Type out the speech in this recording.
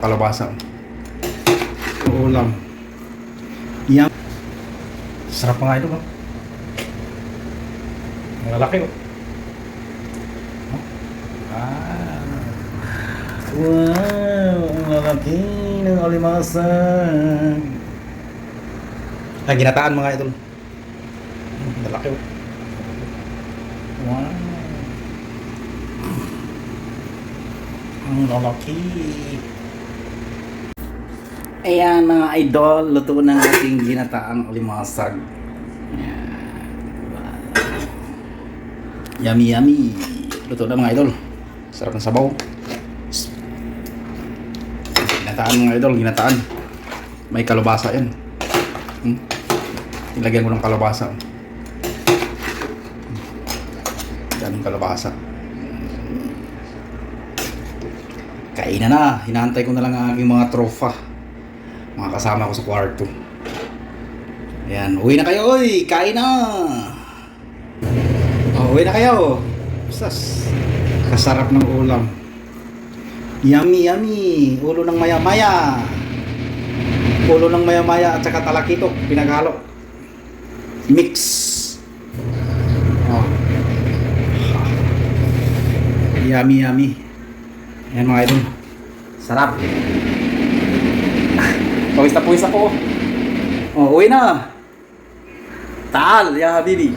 Kalabasa. Ulam. Yan. Sarap nga ito, ba? Malaki, oh. Wow, ang lalaki ng alimasag. Ay, ginataan mga idol. Malaki, oh. Wow. Ang lalaki. Ayan mga idol, luto ng ating ginataang alimasag. Yummy yummy. Luto na mga idol. Sarap ng sabaw. Ginataan mga idol, ginataan. May kalabasa yan. Ilagyan ko ng kalabasa. Daming kalabasa. Kainan na. Hinahantay ko na lang ang aking mga tropa. Mga kasama ko sa kwarto. Ayan, uwi na kayo, oy! Kain na! Oh, uwi na kayo! Sas! Kasarap ng ulam. Yummy, yummy! Ulo ng maya-maya! Ulo ng maya-maya at saka talakitok, pinaghalo. Mix! Oh. Yummy, yummy! Ayan mga idol. Sarap! Pawis na pawis ako. Oh, uwi na. Taal, ya habibi.